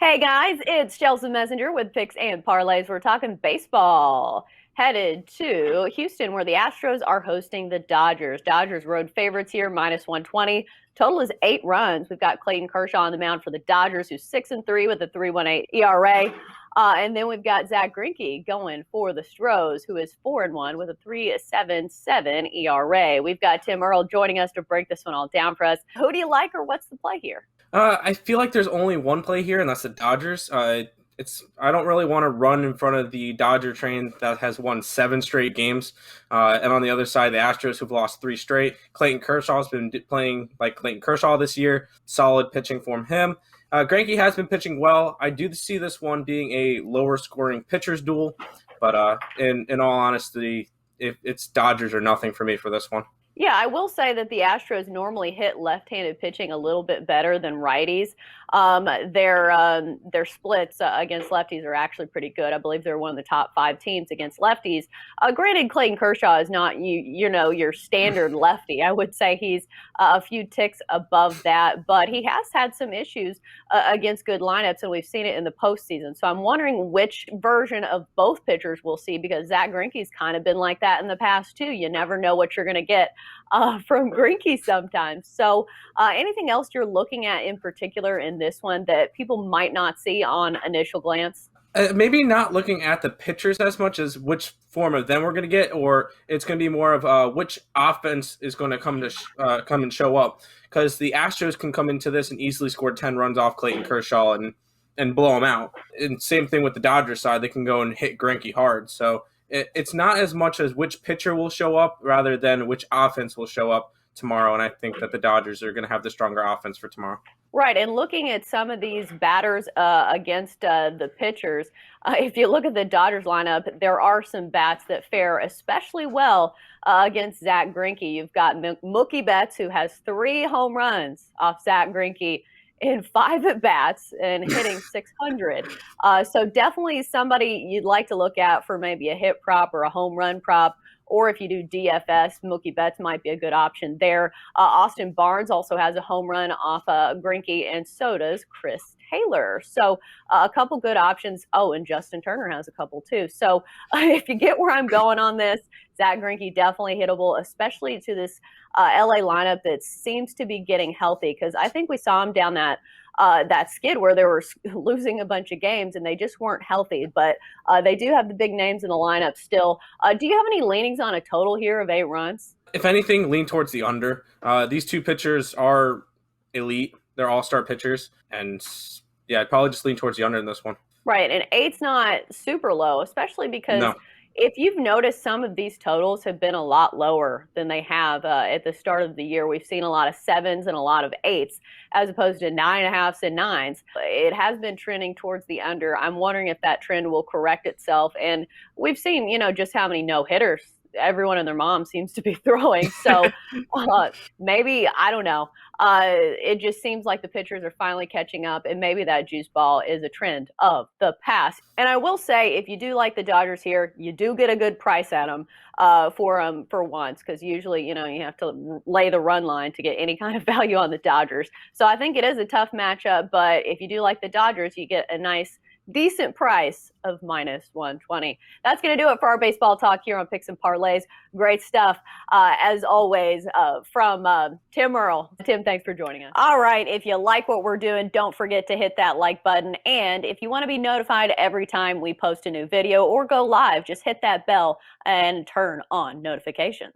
Hey guys, it's Chelsa Messenger with Picks and Parlays. We're talking baseball. Headed to Houston, where the Astros are hosting the Dodgers. Dodgers road favorites here, minus 120. Total is 8 runs. We've got Clayton Kershaw on the mound for the Dodgers, who's 6-3 with a 3.18 ERA. And then we've got Zach Greinke going for the Stros, who is 4-1 with a 3.77 ERA. We've got Tim Earle joining us to break this one all down for us. Who do you like, or what's the play here? I feel like there's only one play here, and that's the Dodgers. It's I don't really want to run in front of the Dodger train that has won 7 straight games, and on the other side, the Astros who've lost 3 straight. Clayton Kershaw's been playing like Clayton Kershaw this year. Solid pitching from him. Greinke has been pitching well. I do see this one being a lower scoring pitchers duel, but in all honesty, if it's Dodgers or nothing for me for this one. Yeah, I will say that the Astros normally hit left-handed pitching a little bit better than righties. Their splits against lefties are actually pretty good. I believe they're one of the top 5 teams against lefties. Granted, Clayton Kershaw is not your standard lefty. I would say he's a few ticks above that, but he has had some issues against good lineups, and we've seen it in the postseason. So I'm wondering which version of both pitchers we'll see, because Zach Greinke's kind of been like that in the past too. You never know what you're going to get from Greinke sometimes. So anything else you're looking at in particular in this one that people might not see on initial glance? Maybe not looking at the pitchers as much as which form of them we're going to get, or it's going to be more of which offense is going to come and show up. Because the Astros can come into this and easily score 10 runs off Clayton Kershaw and blow him out. And same thing with the Dodgers side; they can go and hit Greinke hard. So it's not as much as which pitcher will show up, rather than which offense will show up tomorrow. And I think that the Dodgers are going to have the stronger offense for tomorrow. Right, and looking at some of these batters against the pitchers, if you look at the Dodgers lineup, there are some bats that fare especially well against Zach Greinke. You've got Mookie Betts, who has 3 home runs off Zach Greinke in 5 at-bats and hitting 600. So definitely somebody you'd like to look at for maybe a hit prop or a home run prop. Or if you do DFS, Mookie Betts might be a good option there. Austin Barnes also has a home run off Greinke, and so does Chris Taylor. So a couple good options. Oh, and Justin Turner has a couple too. So if you get where I'm going on this, Zach Greinke definitely hittable, especially to this LA lineup that seems to be getting healthy, because I think we saw him down that skid where they were losing a bunch of games and they just weren't healthy. But they do have the big names in the lineup still. Do you have any leanings on a total here of 8 runs? If anything, lean towards the under. These two pitchers are elite. They're all-star pitchers. And yeah, I'd probably just lean towards the under in this one. Right, and eight's not super low, especially because No. if you've noticed, some of these totals have been a lot lower than they have at the start of the year. We've seen a lot of 7s and a lot of 8s, as opposed to 9.5s and 9s. It has been trending towards the under. I'm wondering if that trend will correct itself. And we've seen, just how many no-hitters everyone and their mom seems to be throwing. So maybe, I don't know. It just seems like the pitchers are finally catching up, and maybe that juice ball is a trend of the past. And I will say, if you do like the Dodgers here, you do get a good price at them for once, because usually, you have to lay the run line to get any kind of value on the Dodgers. So I think it is a tough matchup, but if you do like the Dodgers, you get a nice decent price of minus 120. That's going to do it for our baseball talk here on Picks and Parlays. Great stuff, as always, from Tim Earle. Tim, thanks for joining us. All right, if you like what we're doing, don't forget to hit that like button. And if you want to be notified every time we post a new video or go live, just hit that bell and turn on notifications.